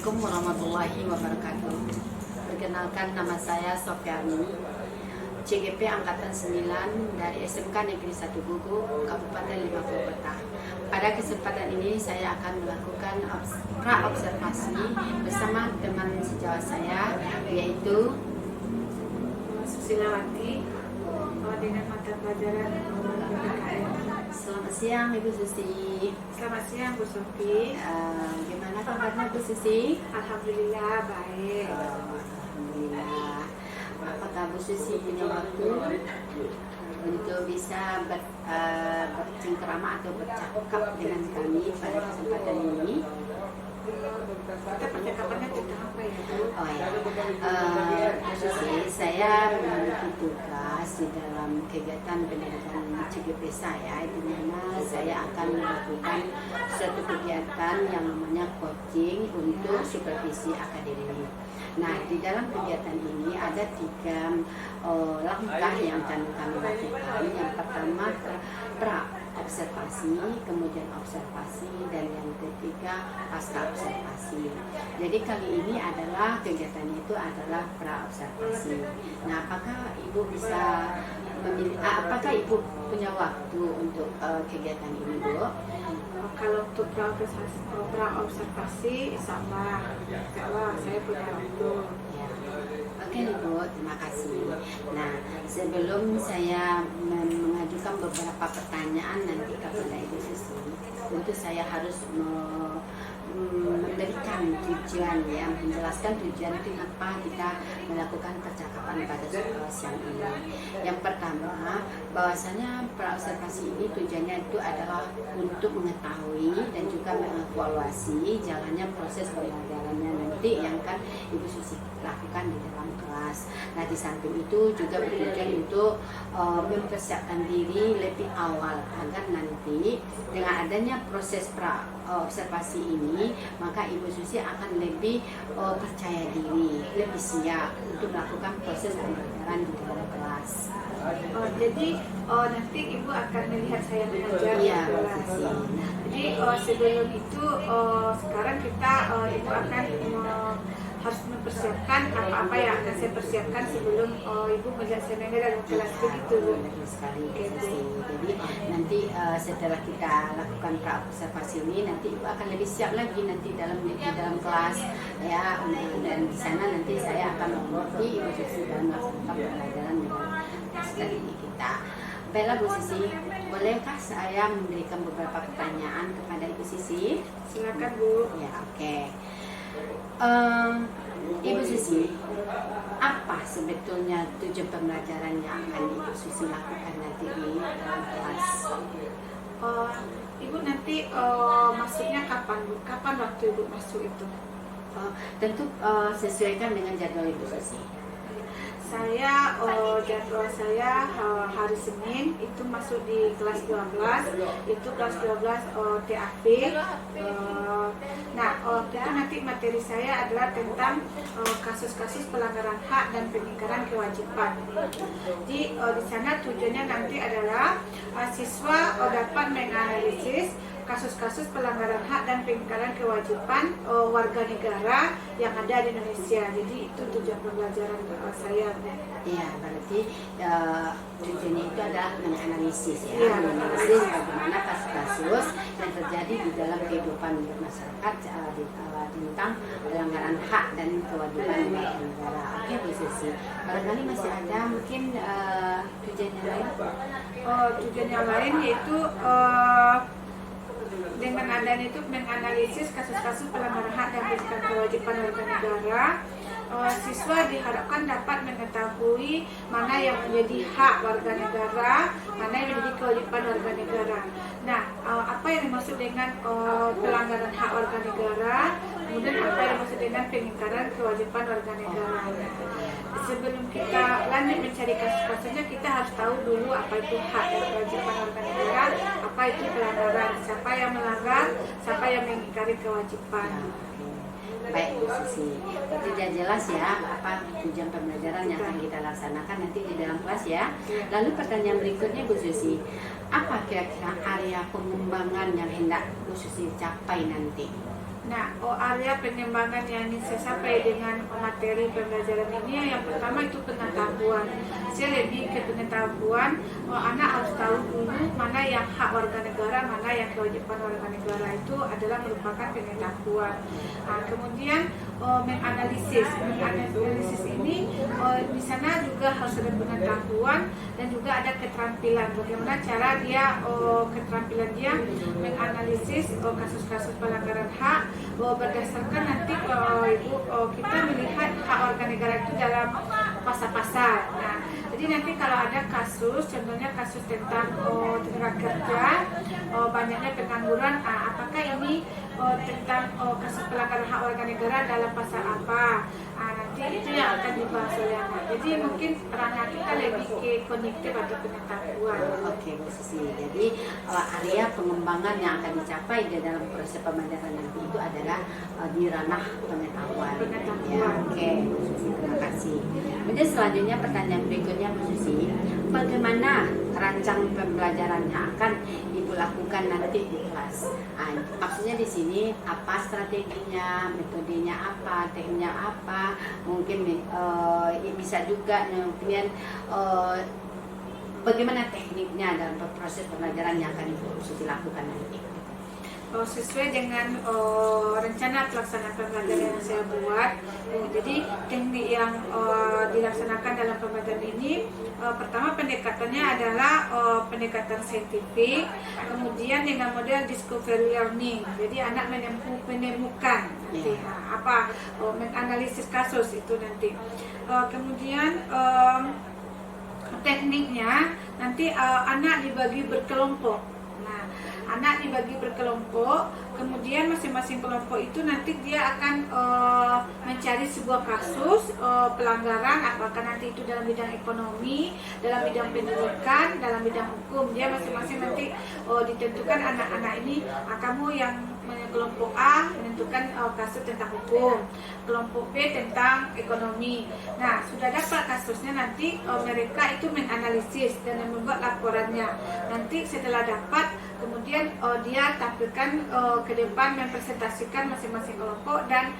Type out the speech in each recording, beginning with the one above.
Assalamualaikum warahmatullahi wabarakatuh. Perkenalkan, nama saya Sofiani, CGP Angkatan 9 dari SMK Negeri 1 Gugu, Kabupaten 50 Kota. Pada kesempatan ini saya akan melakukan pra-observasi bersama teman sejawat saya, yaitu Susilawati, dengan mata pelajaran PPKN. Selamat siang Ibu Susi. Selamat siang Bu Sofi. Gimana kabarnya Bu Susi? Alhamdulillah baik. Alhamdulillah. Apakah Bu Susi punya waktu untuk bisa bercengkerama atau bercakap dengan kami pada kesempatan ini? Kita percakapannya tentang apa ya Bu? Oh ya, Bu Susi, saya memiliki tugas di dalam kegiatan pendidikan CGP saya, di mana saya akan melakukan suatu kegiatan yang namanya coaching untuk supervisi akademik. Nah, di dalam kegiatan ini ada 3 langkah yang akan kami lakukan. Yang pertama pra-observasi, kemudian observasi, dan yang ketiga pasca observasi. Jadi kali ini adalah kegiatan itu adalah pra-observasi. Nah, apakah Ibu bisa apakah Ibu punya waktu untuk kegiatan ini, Bu? Kalau untuk pra-observasi, insya Allah saya punya waktu. Ya. Oke Ibu, terima kasih. Nah, sebelum saya mengajukan beberapa pertanyaan nanti kepada Ibu Susi, tentu saya harus memberikan tujuan, ya, menjelaskan tujuan kenapa kita melakukan percakapan pada siang ini. Yang pertama, bahwasanya pra-observasi ini tujuannya itu adalah untuk mengetahui dan juga mengevaluasi jalannya proses pembelajarannya nanti yang kan Ibu Susi lakukan di dalam kelas. Nah, di samping itu juga bertujuan untuk mempersiapkan diri lebih awal agar nanti dengan adanya proses pra-observasi ini, maka Ibu Susi akan lebih percaya diri, lebih siap untuk melakukan proses pembelajaran di dalam kelas. Jadi nanti Ibu akan melihat saya mengajar di Iya, kelas. Susi. Nah, Jadi sebelum itu sekarang kita Ibu akan harus mempersiapkan apa-apa yang akan saya persiapkan sebelum Ibu melihat saya mengajar dalam kelas begitu. betul sekali, Bu Susi. Jadi nanti setelah kita lakukan pra-observasi ini, nanti Ibu akan lebih siap lagi nanti di dalam kelas, ya. Dan di sana nanti saya akan mengerti Ibu Susi dalam melakukan pembelajaran dengan studi kita. Baiklah Bu Susi, bolehkah saya memberikan beberapa pertanyaan kepada Ibu Susi? Silakan Bu. Ya, oke. Ibu Susi, apa sebetulnya tujuan pembelajaran yang akan Ibu Susi lakukan nanti di dalam kelas? Ibu nanti masuknya kapan Bu? Kapan waktu Ibu masuk itu? Tentu sesuaikan dengan jadwal Ibu Susi. Saya jadwal saya hari Senin itu masuk di kelas 12, itu kelas 12 TAP. Nah, itu nanti materi saya adalah tentang kasus-kasus pelanggaran hak dan pengingkaran kewajiban. Jadi di sana tujuannya nanti adalah siswa dapat menganalisis kasus-kasus pelanggaran hak dan pengingkaran kewajiban warga negara yang ada di Indonesia. Jadi itu tujuan pembelajaran saya. Iya, berarti tujuannya itu adalah menganalisis, ya, Iya, menganalisis bagaimana kasus-kasus yang terjadi di dalam kehidupan masyarakat tentang pelanggaran hak dan kewajiban warga negara. Oke, Bu Susi. Barangkali masih ada mungkin tujuan yang lain? Tujuan yang lain yaitu dengan adanya itu menganalisis kasus-kasus pelanggaran hak dan pengingkaran kewajiban warga negara, siswa diharapkan dapat mengetahui mana yang menjadi hak warga negara, mana yang menjadi kewajiban warga negara. Nah, apa yang dimaksud dengan pelanggaran hak warga negara, kemudian apa yang dimaksud dengan pengingkaran kewajiban warga negara. Sebelum kita lanjut mencari kasus-kasusnya, kita harus tahu dulu apa itu hak dan kewajiban warga negara, apa itu pelanggaran, siapa yang melanggar, siapa yang mengingkari kewajiban. Baik Bu Susi, berarti sudah jelas ya apa tujuan pembelajaran yang akan kita laksanakan nanti di dalam kelas, ya. Lalu pertanyaan berikutnya Bu Susi, apa kira-kira area pengembangan yang hendak Bu Susi capai nanti? Nah, area pengembangan yang ingin saya sampai dengan materi pembelajaran ini, yang pertama itu pengetahuan. Saya lebih ke pengetahuan, anak harus tahu dulu mana yang hak warga negara, mana yang kewajiban warga negara, itu adalah merupakan pengetahuan. Kemudian menganalisis ini di sana juga harus ada pengetahuan dan juga ada keterampilan. Bagaimana cara dia keterampilan dia menganalisis kasus-kasus pelanggaran hak berdasarkan nanti kita melihat hak warga negara itu dalam pasal-pasal. Nah, jadi nanti kalau ada kasus, contohnya kasus tentang tenaga kerja, banyaknya pengangguran, apakah ini tentang kasus pelanggaran hak warga negara dalam pasal apa? Nanti itu yang akan dibahas oleh anak. Jadi mungkin ranah kita lebih ke kognitif atau pengetahuan. Oke, Bu Susi. Jadi area pengembangan yang akan dicapai di dalam proses pembelajaran nanti itu adalah di ranah pengetahuan. Ya, oke, Bu Susi, terima kasih. Kemudian selanjutnya pertanyaan berikutnya, Bu Susi, bagaimana rancang pembelajaran yang akan Ibu lakukan nanti di kelas? Maksudnya di sini apa strateginya, metodenya apa, tekniknya apa? Mungkin bisa juga kemudian bagaimana tekniknya dalam proses pembelajaran yang akan Ibu Susi lakukan nanti? Sesuai dengan rencana pelaksanaan pembelajaran yang saya buat. Jadi teknik yang dilaksanakan dalam pembelajaran ini, pertama pendekatannya adalah pendekatan saintifik, kemudian dengan model discovery learning. Jadi anak menemukan apa, menganalisis kasus itu nanti. Kemudian tekniknya nanti anak dibagi berkelompok. Anak dibagi berkelompok, kemudian masing-masing kelompok itu nanti dia akan mencari sebuah kasus pelanggaran, apakah nanti itu dalam bidang ekonomi, dalam bidang pendidikan, dalam bidang hukum. Dia masing-masing nanti ditentukan anak-anak ini, kamu yang kelompok A menentukan kasus tentang hukum, kelompok B tentang ekonomi. Nah, sudah dapat kasusnya, nanti mereka itu menganalisis dan membuat laporannya. Nanti setelah dapat, kemudian dia tampilkan ke depan, mempresentasikan masing-masing kelompok dan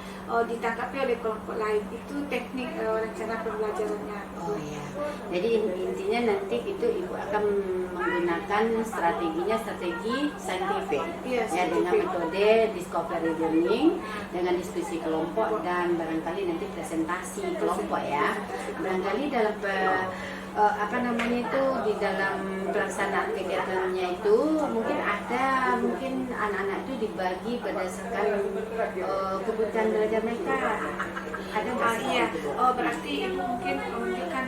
ditanggapi oleh kelompok lain. Itu teknik rencana pembelajarannya. Oh ya, jadi intinya nanti itu Ibu akan menggunakan strategi saintifik, ya, dengan metode discovery learning, dengan diskusi kelompok dan barangkali nanti presentasi kelompok, ya. Barangkali dalam di dalam pelaksanaan kegiatannya itu mungkin anak-anak itu dibagi berdasarkan kebutuhan belajar mereka. Ada Iya, berarti Ibu mungkin memberikan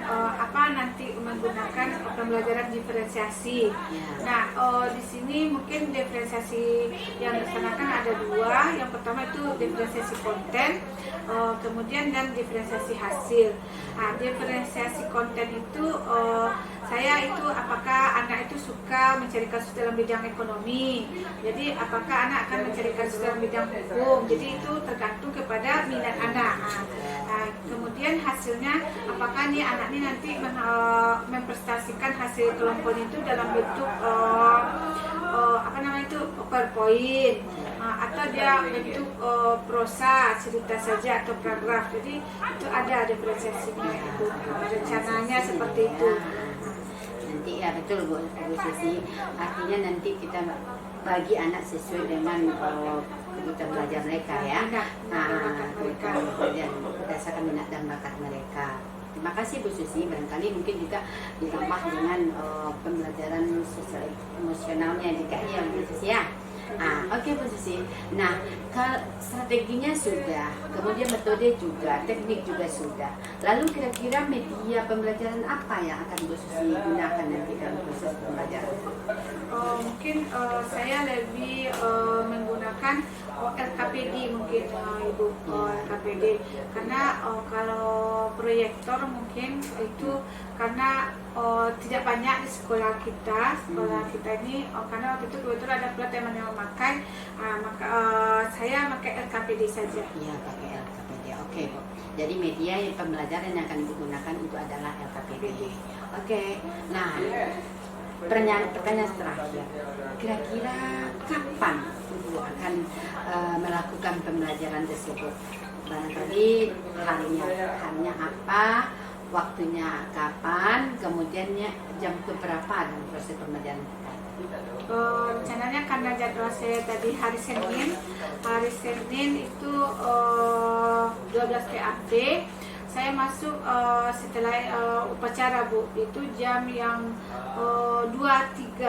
nanti menggunakan pembelajaran diferensiasi. Nah, di sini mungkin diferensiasi yang dilaksanakan ada dua. Yang pertama itu diferensiasi konten, kemudian dan diferensiasi hasil. Nah, diferensiasi konten itu saya itu apakah anak itu suka mencari kasus dalam bidang ekonomi, jadi apakah anak akan mencari kasus dalam bidang hukum, jadi itu tergantung kepada minat anak. Kemudian hasilnya, apakah nih anak ini nanti mempresentasikan hasil kelompoknya itu dalam bentuk PowerPoint, atau dia bentuk prosa, cerita saja atau paragraf. Jadi itu ada diferensiasinya itu, rencananya seperti itu. Nanti ya betul Bu Susi, artinya nanti kita bagi anak sesuai dengan kebutuhan belajar mereka, ya. Kemudian berdasarkan minat dan bakat mereka. Terima kasih Bu Susi. Barangkali mungkin juga ditambah dengan pembelajaran sosial emosionalnya juga, ya Bu Susi, ya. Oke, Bu Susi. Nah, strateginya sudah, kemudian metode juga, teknik juga sudah. Lalu kira-kira media pembelajaran apa yang akan Bu Susi gunakan nanti dalam proses pembelajaran? Mungkin saya lebih menggunakan LKPD mungkin, Ibu, LKPD. Karena kalau proyektor mungkin itu karena tidak banyak di sekolah kita ini, karena waktu itu kebetulan ada pelatihan yang memakai, maka saya pakai LKPD saja. Iya, pakai LKPD. Oke, Bu. Jadi media pembelajaran yang akan digunakan itu adalah LKPD. Oke. Nah, pertanyaan terakhir. Kira-kira kapan Ibu akan melakukan pembelajaran tersebut? Barangkali harinya apa, waktunya kapan, kemudiannya jam keberapa dalam proses pembelajaran kita? Rencananya karena jadwal saya tadi hari Senin itu 12 TAP. Saya masuk setelah upacara Bu, itu jam yang 23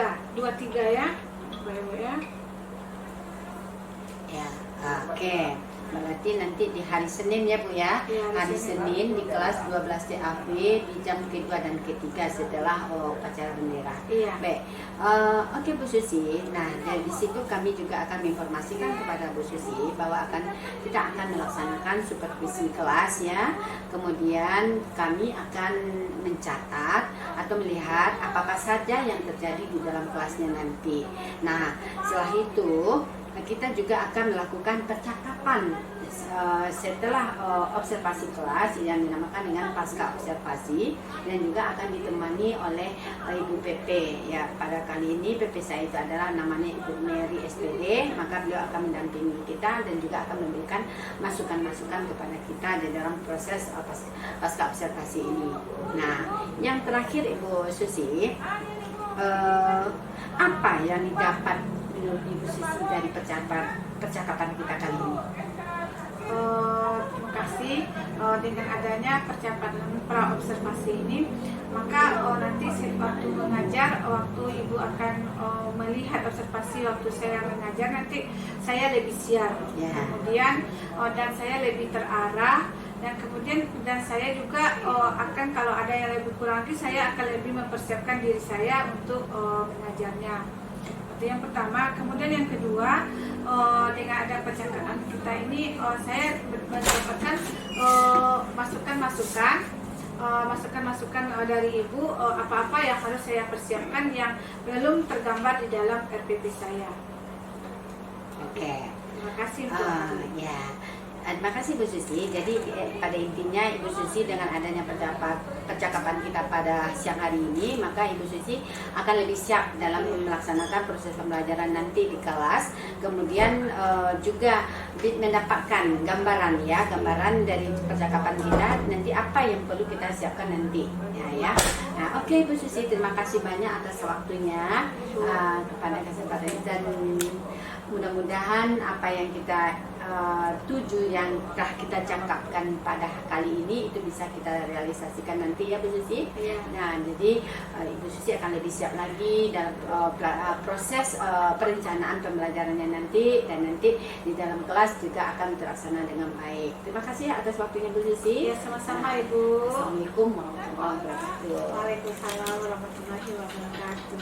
ya, Ibu ya. Ya, oke. Berarti nanti di hari Senin ya Bu ya, Ya, hari Senin di kelas 12 TAP di jam kedua dan ketiga setelah upacara bendera. Iya. Baik, oke Bu Susi. Nah dari situ kami juga akan menginformasikan kepada Bu Susi bahwa kita akan melaksanakan supervisi kelas ya. Kemudian kami akan mencatat atau melihat apakah saja yang terjadi di dalam kelasnya nanti. Nah setelah itu kita juga akan melakukan percakapan setelah observasi kelas yang dinamakan dengan pasca observasi, dan juga akan ditemani oleh Ibu PP ya. Pada kali ini PP saya itu adalah namanya Ibu Mary SPD, maka beliau akan mendampingi kita dan juga akan memberikan masukan-masukan kepada kita di dalam proses pasca observasi ini. Nah yang terakhir Ibu Susi, apa yang didapat menurut Ibu Susi dari percakapan kita kali ini? Terima kasih. Dengan adanya percakapan pra observasi ini, maka nanti waktu mengajar, waktu Ibu akan melihat observasi waktu saya mengajar, nanti saya lebih siap, kemudian dan saya lebih terarah, dan kemudian saya juga akan, kalau ada yang lebih kurang lagi, saya akan lebih mempersiapkan diri saya untuk mengajarnya. Itu yang pertama. Kemudian yang kedua, dengan ada percakapan kita ini, saya mendapatkan masukan-masukan dari Ibu, apa-apa yang harus saya persiapkan yang belum tergambar di dalam RPP saya. Oke. Terima kasih untuk ya. Terima kasih Bu Susi. Jadi pada intinya Ibu Susi dengan adanya percakapan kita pada siang hari ini, maka Ibu Susi akan lebih siap dalam melaksanakan proses pembelajaran nanti di kelas. Kemudian juga mendapatkan gambaran dari percakapan kita nanti apa yang perlu kita siapkan nanti ya. Nah, oke Bu Susi, terima kasih banyak atas waktunya kepada kesempatan ini, dan mudah-mudahan apa yang kita tuju yang telah kita cakapkan pada kali ini itu bisa kita realisasikan nanti ya Bu Susi. Nah jadi Ibu Susi akan lebih siap lagi dalam proses perencanaan pembelajarannya nanti, dan nanti di dalam kelas juga akan terlaksana dengan baik. Terima kasih atas waktunya Bu Susi. Ya, sama-sama Ibu. Assalamualaikum warahmatullahi wabarakatuh. Waalaikumsalam warahmatullahi wabarakatuh.